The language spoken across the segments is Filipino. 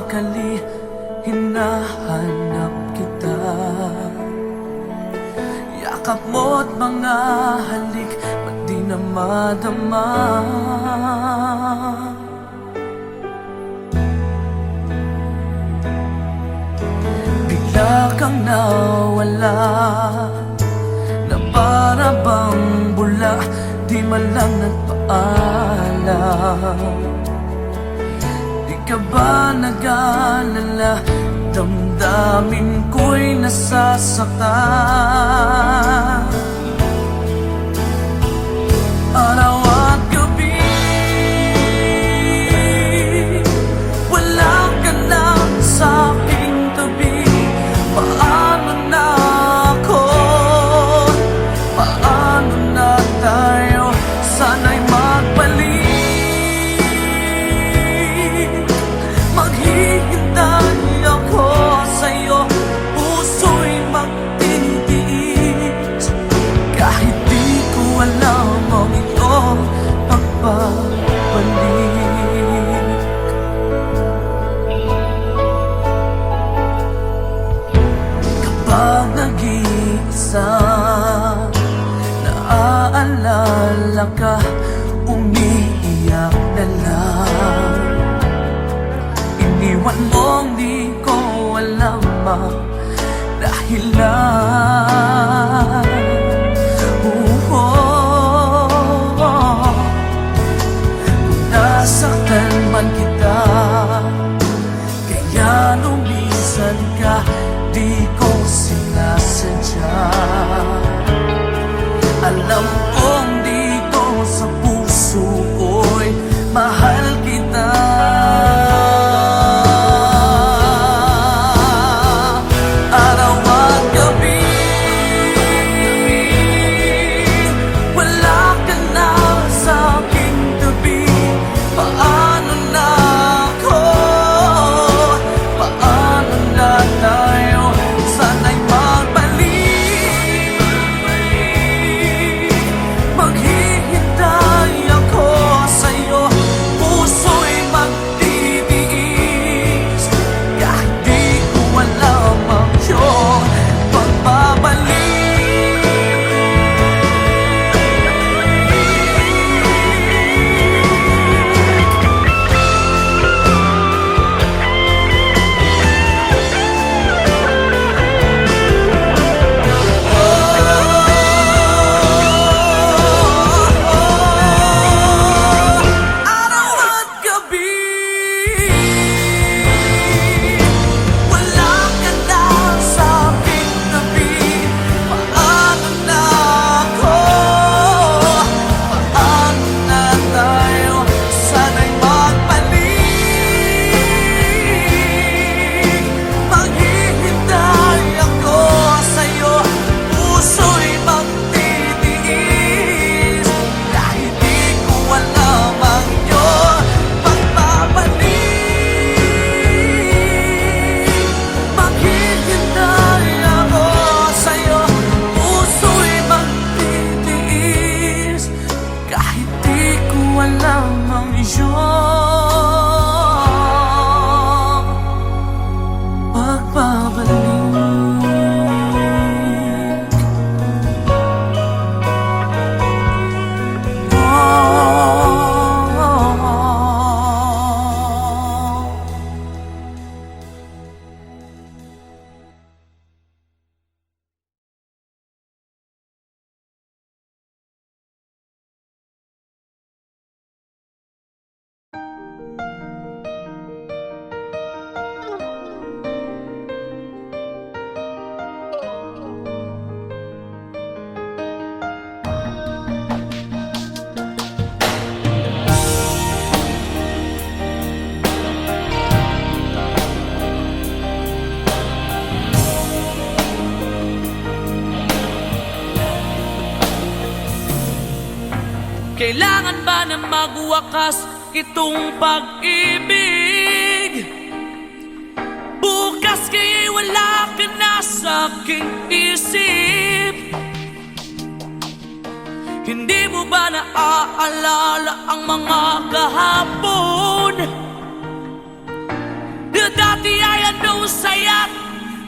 nagmamakali, hinahanap kita. Yakap mo't mga halik, ba't di na madama? Bigla kang nawala, na para bang bula, di man lang nagpaalam. Di ka ba nag-alala, damdamin ko'y nasasaktan. Araw at gabi, wala ka na sa aking tabi. Paano na ako? Paano na tayo? Sana'y magbalik. Maghihintay ako sa'yo, puso'y magtitiis. Kahit di ko alam ang iyong pagbabalik. Kapag nag-iisa, naaalala ka, umiiyak na lang. Iniwan mong di ko alam ang dahilan. Kung nasaktan man kita, kaya lumisan ka, di ko sinasadya. Alam kong dito sa puso ko'y mahal kita. Araw at gabi, wala ka na sa aking tabi. Paano na ako? Paano na tayo? Sana'y magbalik. Maghihintay ako sa'yo, puso'y magtitiis. Kahit di ko alam ang iyong pagbabalik. Araw at gabi, wala ka na sa aking tabi. Paano na ako? Paano na tayo? Sana'y magbalik. Maghihintay ako sa'yo, puso'y magtitiis. Kahit di ko alam ang iyong pagbabalik. Maghihintay ako sa'yo, puso'y magtitiis. Kahit di ko alam ang iyong pagbabalik. Kailangan ba na magwakas itong pag-ibig? Bukas kay wala ka na sa aking isip. Hindi mo ba naaalala ang mga kahapon? Yung dati ay anong saya't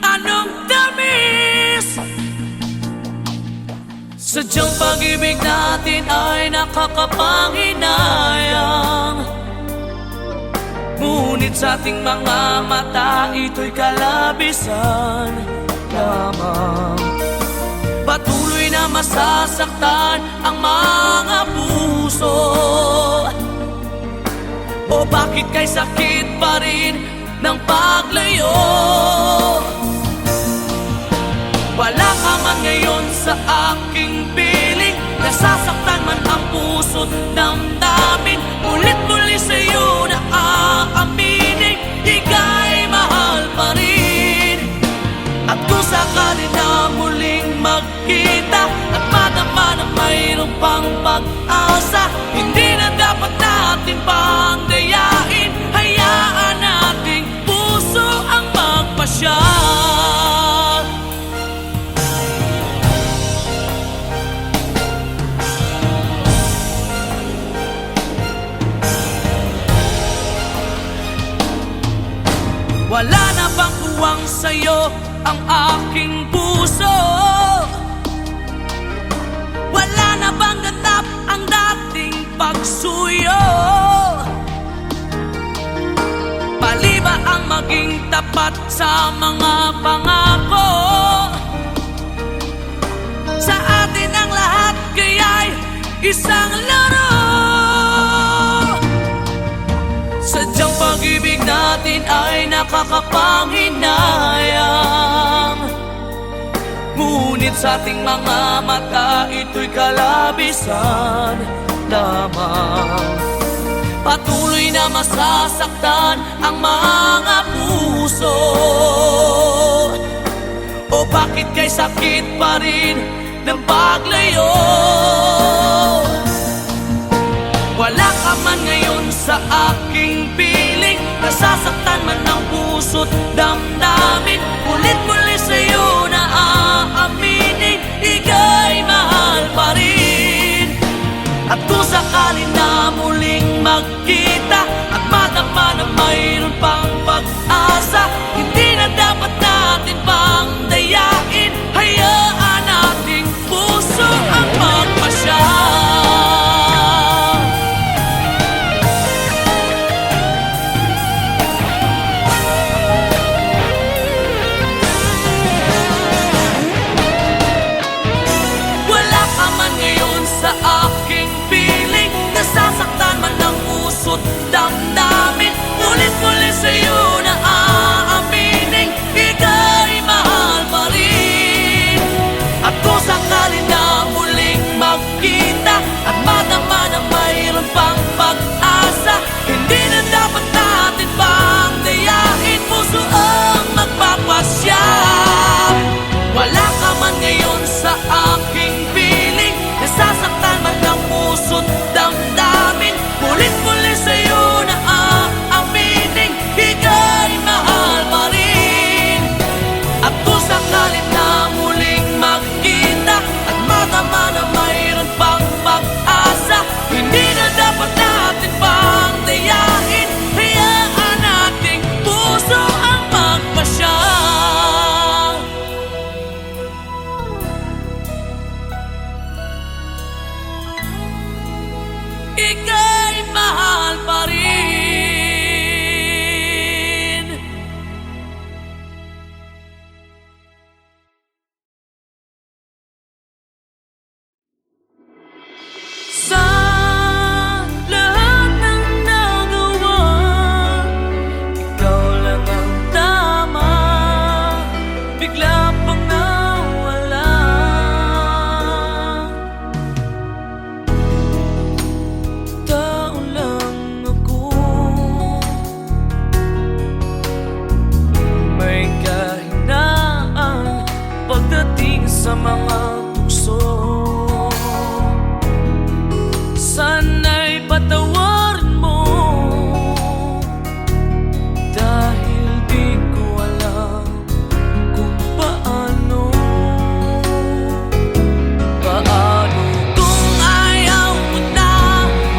anong tamis. Sadyang pag-ibig natin ay nakakapanghinayang, ngunit sa ating mga mata ito'y kalabisan lamang. Patuloy na masasaktan ang mga puso. O bakit kay sakit pa rin ng paglayo? Wala ka man ngayon sa aking piling, nasasaktan man ang puso't damdamin. Ulit-muli sa'yo na aaminin, ika'y mahal pa rin. At kung sakali na muling magkita at madama na mayroong pang pag-asa, hindi na dapat natin pang dayain. Hayaan nating puso ang magpasya. Wala na bang tuwang sa'yo ang aking puso? Wala na bang ganap ang dating pagsuyo? Mali ba ang maging tapat sa mga pangako? Sa atin ang lahat kaya'y isang laro. Sadyang pag-ibig natin ay nakakapanghinayang, ngunit sa ating mga mata ito'y kalabisan lamang. Patuloy na masasaktan ang mga puso. O bakit kay sakit pa rin ng paglayo? Wala ka man ngayon sa aking piling, nasasaktan man ang puso't damdamin. Ulit-muli sa'yo na aaminin, ika'y mahal pa rin. At kung sakali na muling magkita at madama na mayroon pang pag-asa, hindi na dapat natin pang dayain. Hayaan nating puso ang magpasya. Damdamin, ulit-muli sa'yo na aaminin, ika'y mahal pa rin. At kung sakali na muling magkita at madama na mayroon pang pag-asa, hindi na dapat natin pang dayain, puso ang magpapasya. Wala ka man ngayon sa aking piling, nasasaktan man ang puso't damdamin. Ulit-muli sa'yo na aaminin, ika'y mahal pa rin. At kung sakali na muling magkita at madama na mayroon pang pag-asa, hindi na dapat natin pang dayain. Hayaan nating puso ang magpasya. Ika'y mahal pa rin. Sa lahat ng nagawa, ikaw lang ang tama. Bigla pang nawala. Tao lang ako, may kahinaan pagdating sa mga tukso. Sana'y patawarin mo, dahil di ko alam kung paano. Paano kung ayaw mo na?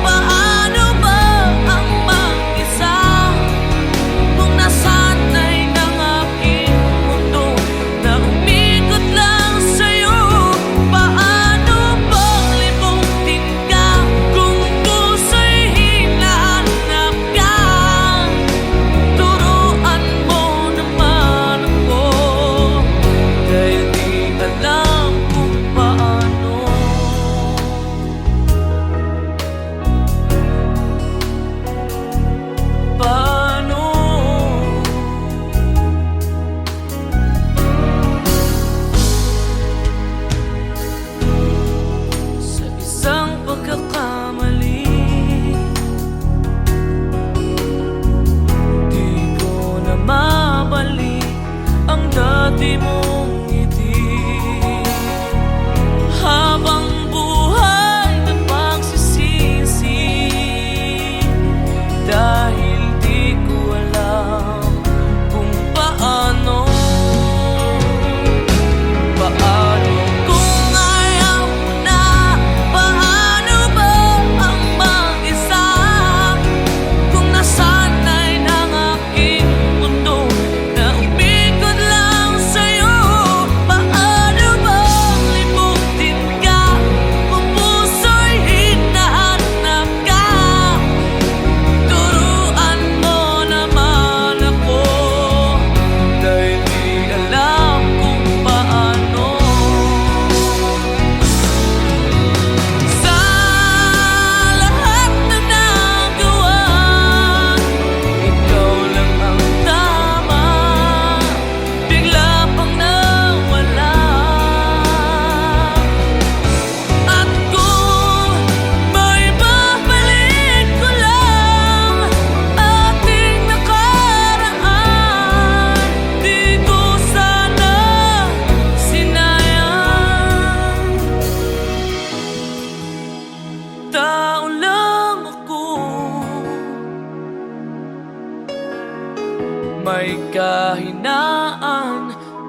Paano ba ang mag-isa kung nasaan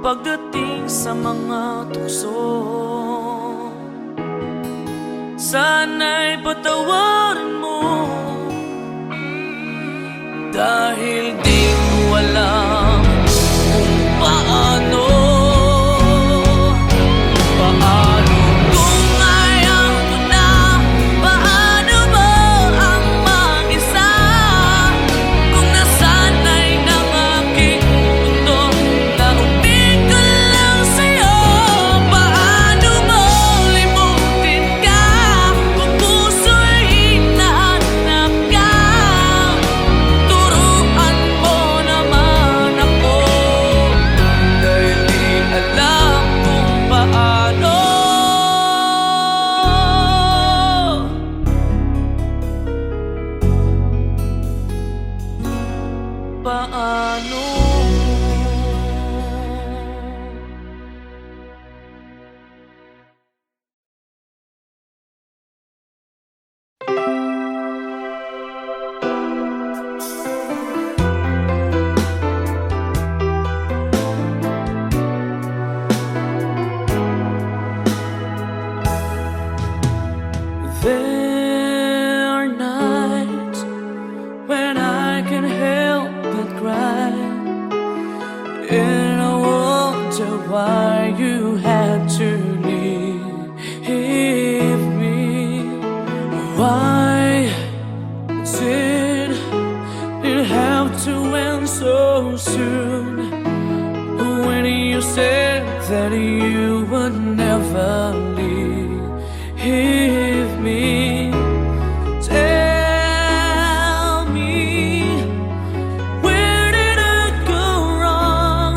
pagdating sa mga tukso. Sana'y patawarin mo, dahil di ko alam kung paano. Paano kung ayaw mo na? Paano mo ang mag-isa? Kung nasanay ng aking mundo na umig ko lang sa'yo. Paano mo limutin ka kung puso'y hinahanap ka? Turuan mo naman ako, dahil di alam kung paano. Paano? There are nights when I can help but cry, and I wonder why you had to leave me. Why did it have to end so soon? When you said that you would never leave me. Tell me, where did I go wrong?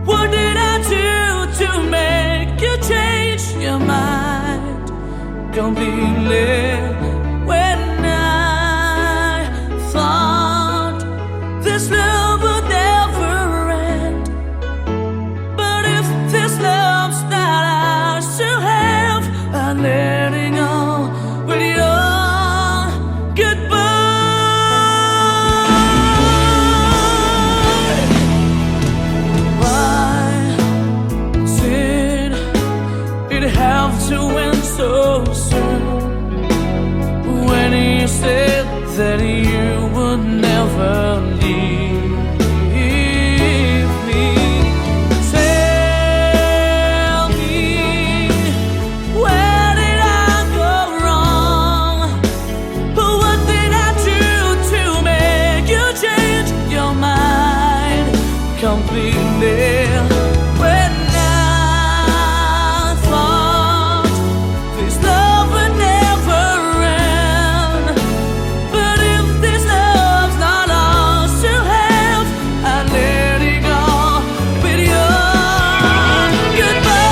What did I do to make you change your mind completely? When I thought this love would never end, but if this love's not ours to have, I'm letting go with your goodbye. Why did it have to end so soon? When you said that you would never leave me. Tell me, where did I go wrong? What did I do to make you change your mind completely? When I thought this love would never end, but if this love's not ours to have, I let it go with your goodbye.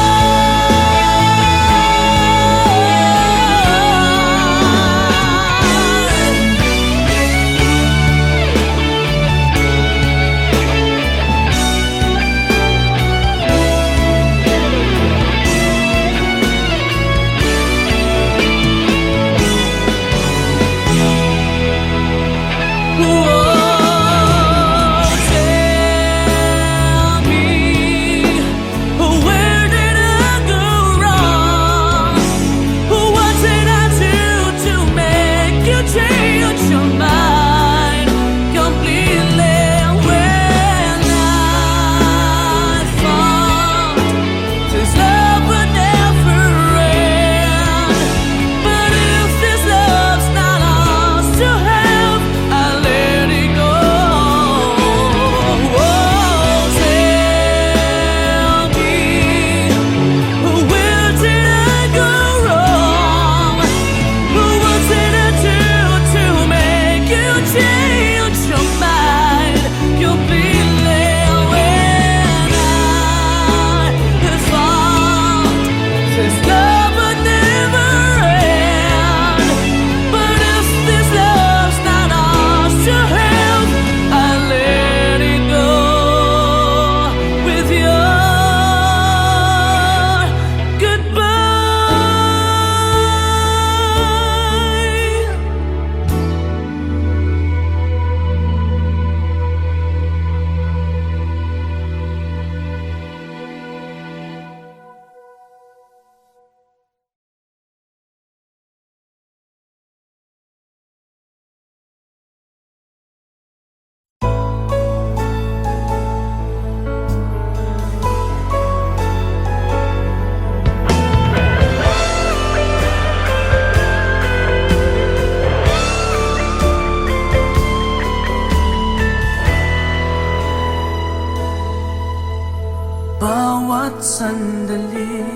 Bawat sandali,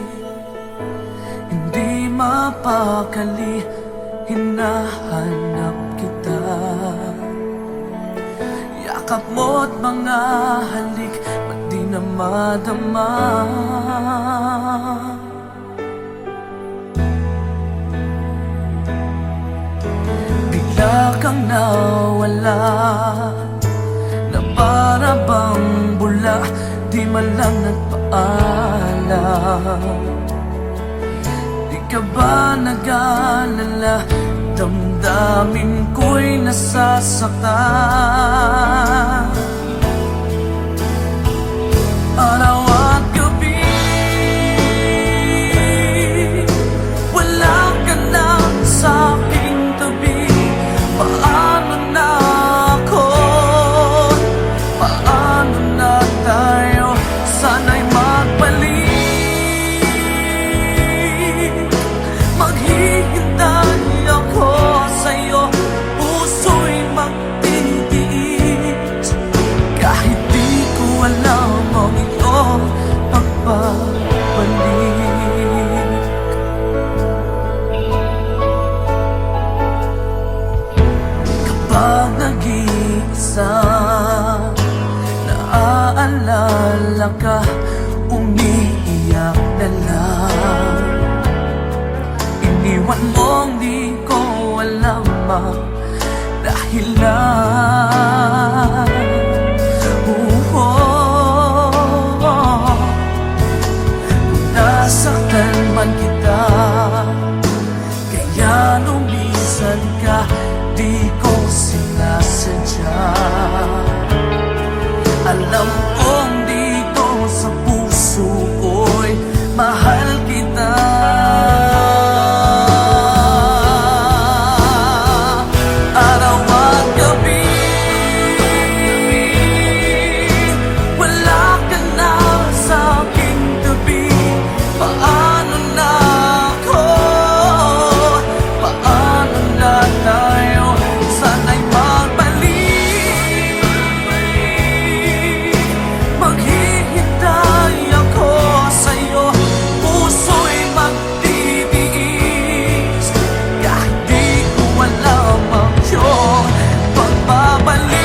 hindi mapakali, hinahanap kita. Yakap mo't mga halik, ba't di na madama? Bigla kang nawala, na para bang bula, di man lang nagpaalam. Di ka ba nag-alala, damdamin ko'y nasasaktan. Araw at gabi, wala ka na sa aking tabi. Paano na ako? Paano na tayo? Sana'y magbalik. Maghihintay ako sa'yo, puso'y magtitiis. Kahit di ko alam ang iyong pagbabalik. Kapag nag-iisa, naaalala ka, umiiyak na lang. Iniwan mong di ko alam ang dahilan. Nasaktan man kita, kaya lumisan ka, di ko sinasadya. Alam kong dito sa puso ko'y mahal kita. Araw at gabi, wala ka na sa aking tabi. Paano na ako? Paano na tayo? Sana'y magbalik. Maghihintay ako sa'yo, puso'y magtitiis. Kahit di ko alam ang iyong pagbabalik.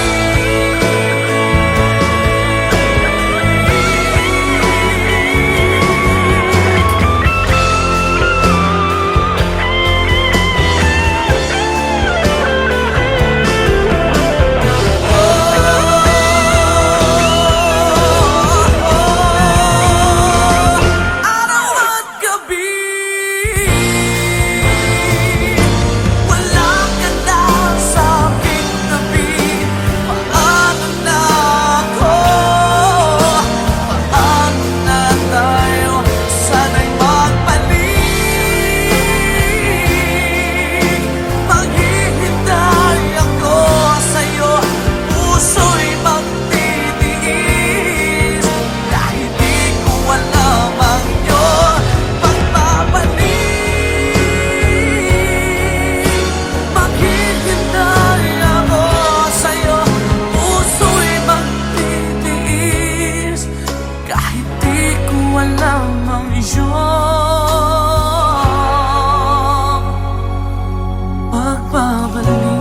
Araw at gabi, wala ka na sa aking tabi. Paano na ako? Paano na tayo? Sana'y magbalik. Maghihintay ako sa'yo, puso'y magtitiis. Kahit di ko alam ang iyong pagbabalik. Maghihintay ako sa'yo, puso'y magtitiis. Kahit di ko alam ang iyong pagbabalik.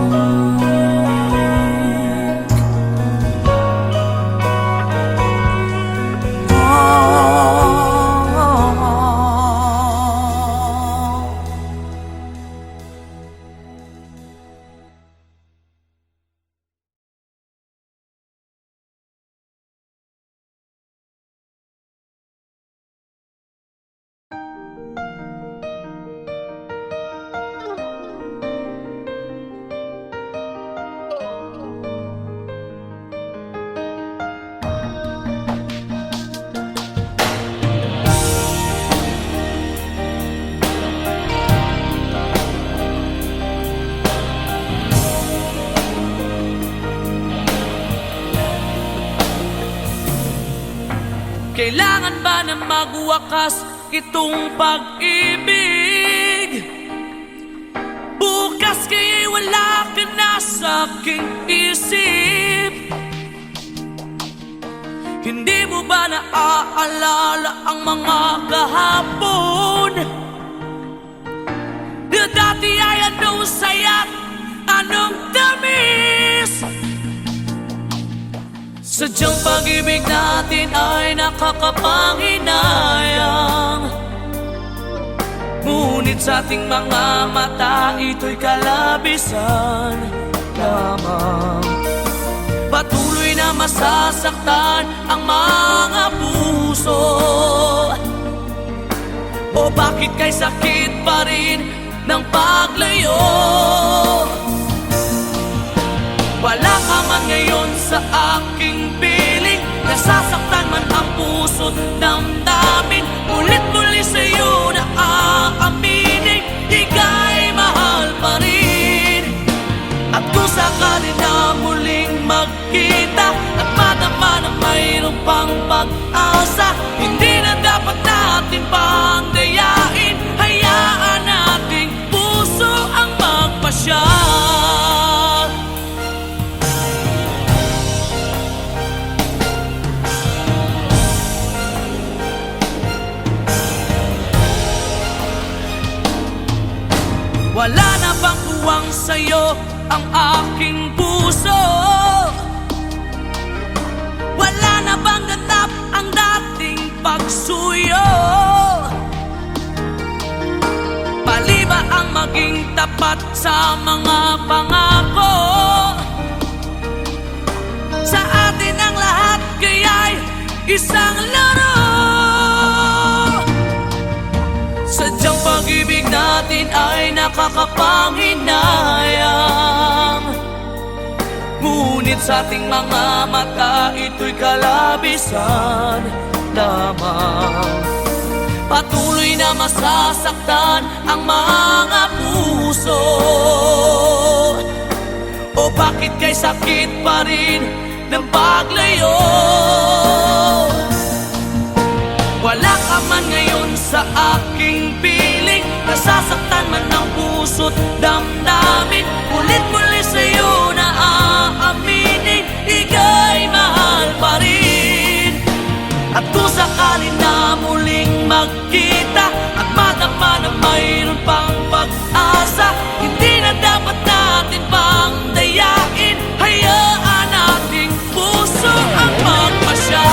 Kailangan ba na magwakas itong pag-ibig? Bukas kaya'y wala ka na sa aking isip. Hindi mo ba naaalala ang mga kahapon? Na dati ay anong saya't anong tamis. Sadyang pag-ibig natin ay nakakapanghinayang, ngunit sa ating mga mata ito'y kalabisan lamang. Patuloy na masasaktan ang mga puso. O bakit kay sakit pa rin ng paglayo? Wala ka man ngayon sa aking piling, nasasaktan man ang puso't damdamin. Ulit-muli sa'yo na aaminin, ika'y mahal pa rin. At kung sakali na muling magkita at madama na mayroong pang pag-asa, hindi na dapat natin pang dayain. Hayaan nating puso ang magpasya. Wala na bang uwang sa'yo ang aking puso? Wala na bang ganap ang dating pagsuyo? Mali ba ang maging tapat sa mga pangako? Sa atin ang lahat kaya'y isang laro. Sadyang pag-ibig natin ay nakakapanghinayang, ngunit sa ating mga mata ito'y kalabisan lamang. Patuloy na masasaktan ang mga puso. O bakit kay sakit pa rin ng paglayo? Wala ka man ngayon sa aking piling, nasasaktan man ang puso't damdamin. Ulit-muli sa'yo na aaminin, ika'y mahal pa rin. At kung sakali na muling magkita at madama na mayroon pang pag-asa, hindi na dapat natin pang dayain. Hayaan nating puso ang magpasya.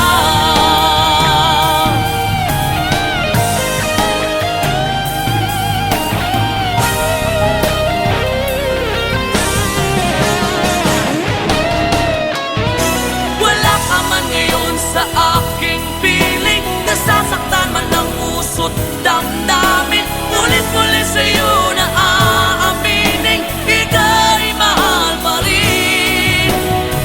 Nasasaktan man ang puso't damdamin. Ulit-muli sa'yo na aaminin, ika'y mahal pa rin.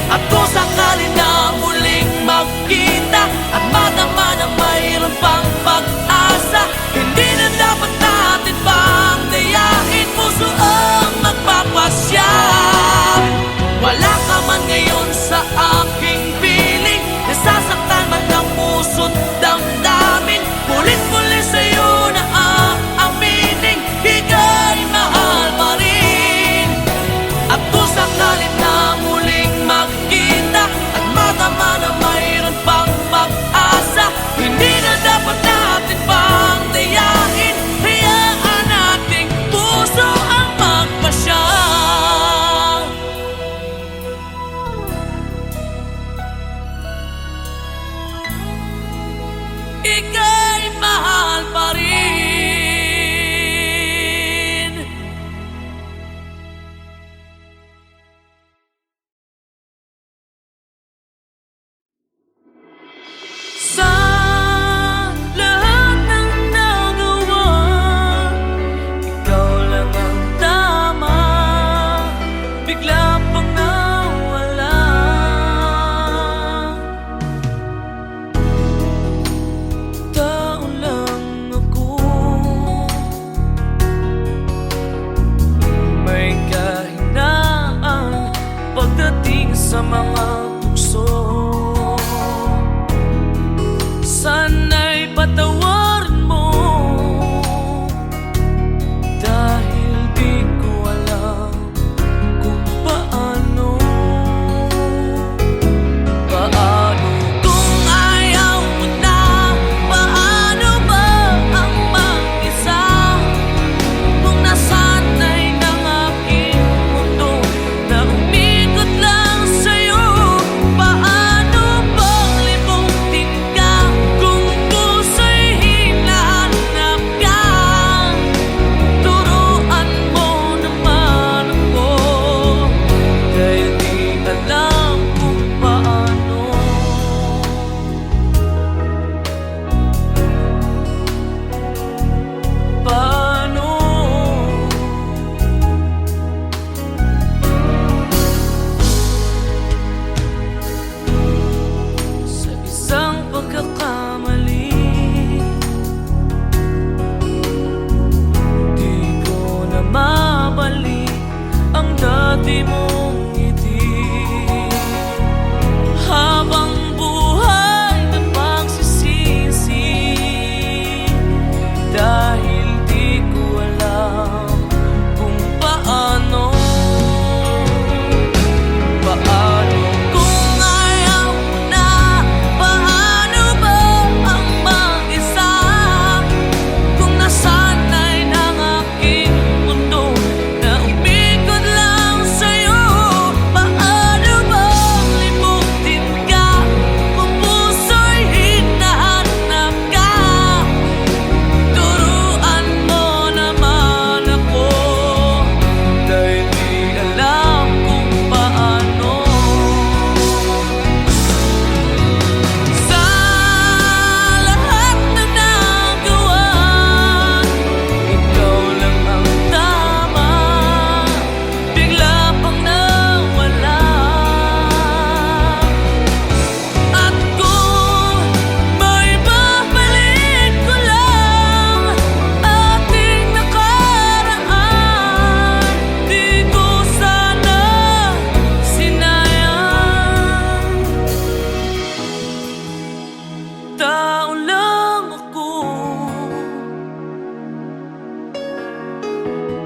At kung sakali na muling magkita at madama na mayroon pang pag-asa, hindi na dapat natin pang dayain. Puso ang magpapasya. Wala ka man ngayon sa aking piling, nasasaktan man ang puso't damdamin. Ulit-muli sa'yo na aaminin, ika'y mahal pa rin. At kung sakali na muling magkita at madama na mayroon pang pag-asa, hindi na dapat natin pang dayain. Hayaan nating puso ang magpasya. Ika'y mahal pa rin. Sa lahat ng nagawa, ikaw lang ang tama. Bigla pang nawala. Tao lang tao lang ako.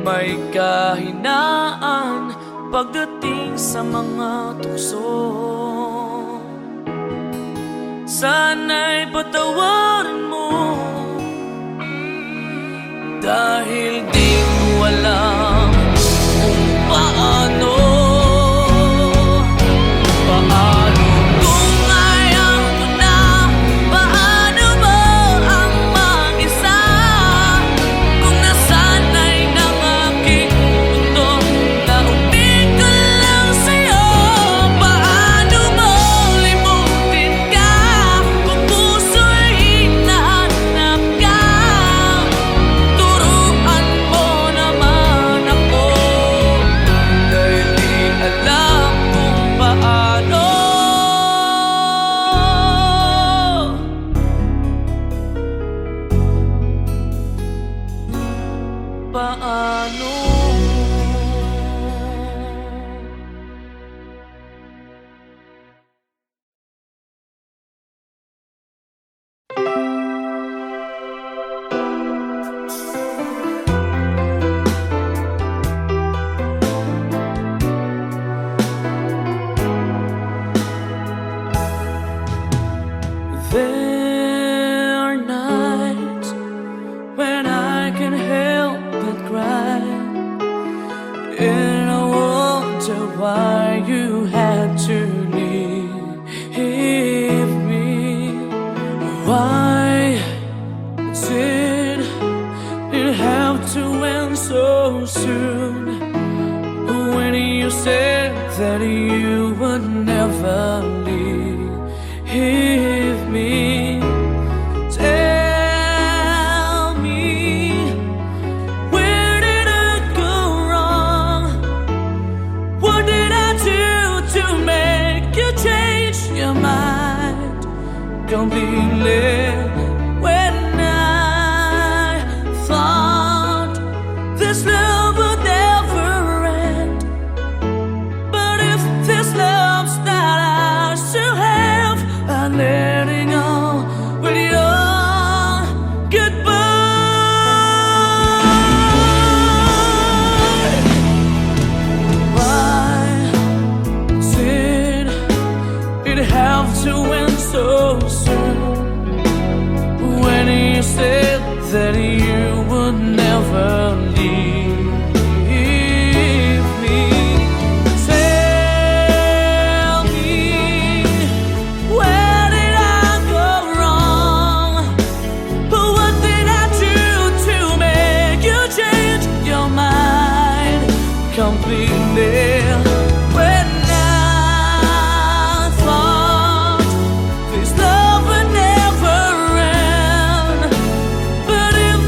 May kahinaan pagdating sa mga tukso. Sana'y patawarin mo, dahil di ko alam kung paano. Paano kung ayaw mo na? Paano mo ang mag-isa? Kung nasanay ng aking mundo na umikot lang sa'yo. Paano mo limutin ka kung puso'y hinahanap ka? Turuan mo naman ako, dahil di alam kung paano. Paano? There are nights when I can't help but cry, and I wonder why you had to leave me. Why did it have to end so soon? When you said that you would never leave me. Tell me, where did I go wrong? What did I do to make you change your mind completely? When I thought this love would never end, but if this love's not ours to have, I'm letting go with your goodbye. Why did it have to end so soon? When you said that you would never leave me. Tell me, where did I go wrong? What did I do to make you change your mind completely? When I thought this love would never end, but if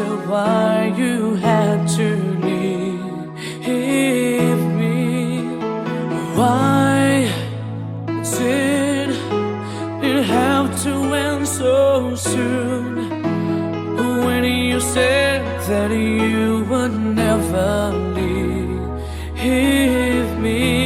wonder why you had to leave me. Why did it have to end so soon? When you said that you would never leave me.